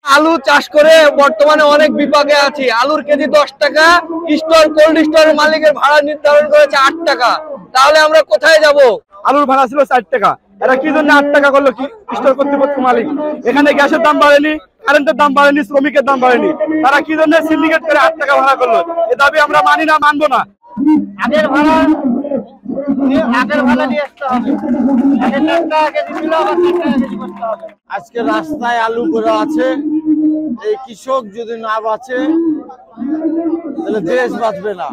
আলু চাষ করে বর্তমানে অনেক বিপাকে আছি। আলুর কেজি 10 টাকা, স্টোর কোল্ড স্টোরের মালিকের ভাড়া নির্ধারণ করেছে 8 টাকা। তাহলে আমরা কোথায় যাব? আলুর ভাড়া ছিল 4 টাকা, এরা কি জন্য 8 টাকা করলো? কি স্টোর কর্তৃপক্ষ মালিক? এখানে গ্যাসের দাম বাড়েনি, কারেন্টের দাম বাড়েনি, শ্রমিকের দাম বাড়েনি, তারা কি জন্য সিন্ডিকেট করে 8 টাকা ভাড়া করলো? এ দাবি আমরা মানি না, মানবো না। আগের ভাড়া নিয়ে আসতে হবে। আজকে রাস্তায় আলু পড়ে আছে। এই কৃষক যদি না বাঁচে তাহলে দেশ বাঁচবে না।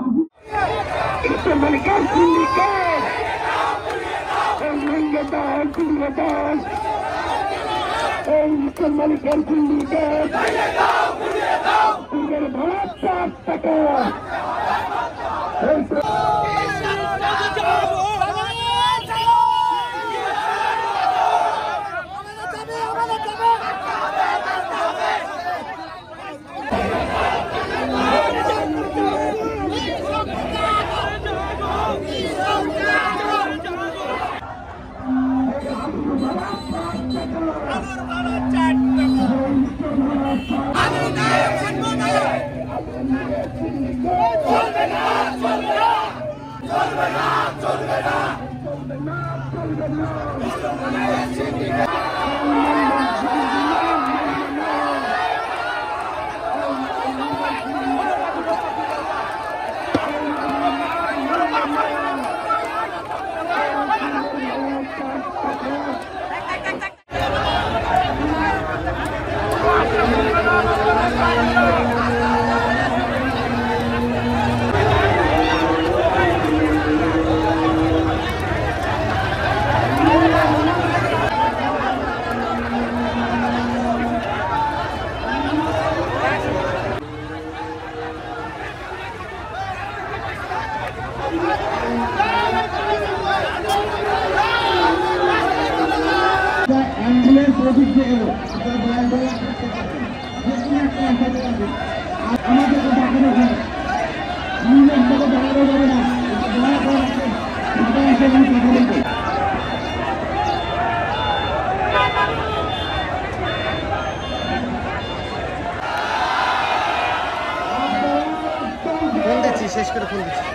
শেষ করে ফোন দিচ্ছি।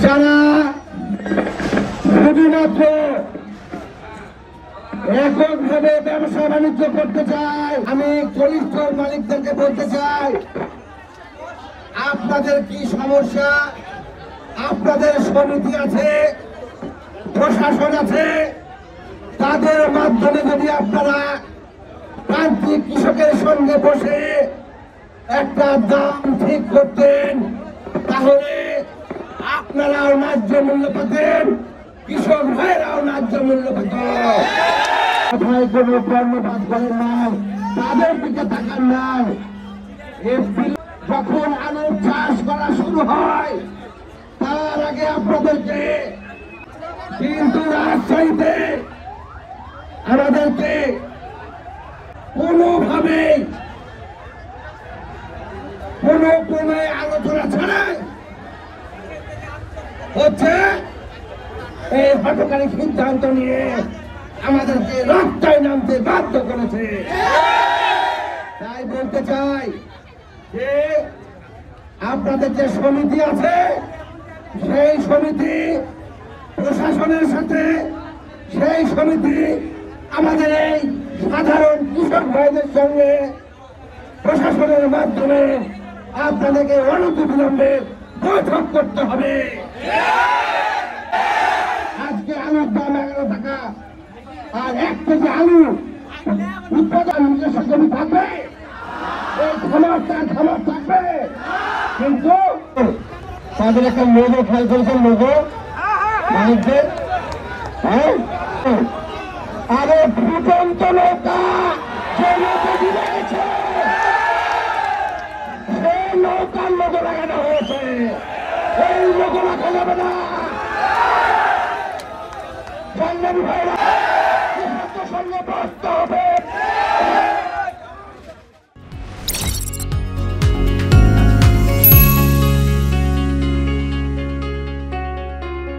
যারা শুধুমাত্র এককভাবে ব্যবসা বাণিজ্য করতে চায়, আমি কোল্ড স্টোর মালিকদেরকে বলতে চাই, আপনাদের কি সমস্যা? আপনাদের সমিতি আছে, প্রশাসন আছে, তাদের মাধ্যমে যদি আপনারা প্রান্তিক কৃষকের সঙ্গে বসে একটা দাম ঠিক করতেন, তাহলে আপনারাও ন্যায্য মূল্য পেতেন, কৃষক ভাইরাও ন্যায্য মূল্য পেত। কোথায় কোনো কর্মবাদ করেন নাই, তাদের দিকে তাকান নাই। যখন আলুর চাষ করা শুরু হয় তার আগে আপনাদেরকে কিন্তু রাজশাহীতে আমাদেরকে কোনোভাবেই কোনো ক্রমে আলোচনা ছাড়াই হচ্ছে এই হঠকারী সিদ্ধান্ত নিয়ে আমাদেরকে রাস্তায় নামতে বাধ্য করেছে। তাই বলতে চাই যে আপনাদের যে সমিতি আছে সেই সমিতি প্রশাসনের সাথে সেই সমিতি আমাদের এই সাধারণ কৃষক ভাইদের সঙ্গে প্রশাসনের মাধ্যমে আপনাদেরকে অনতিবিলম্বে বৈঠক করতে হবে। আজকে আলুর দাম 11 টাকা, আর 1 কেজি আলু উৎপাদন নিজস্ব জমি থাকবে, এই খামার থাকবে, কিন্তু তাদের একটা লোগো খেয়াল করেছেন, লোগো মালিকদের, হ্যাঁ, আরে ফুটন্ত নৌকা যে নৌকা ডুবে গেছে সেই নৌকার লোগো লাগানো হয়েছে, এই লোগো লাগানো যাবে না। সংগ্রামী ভাই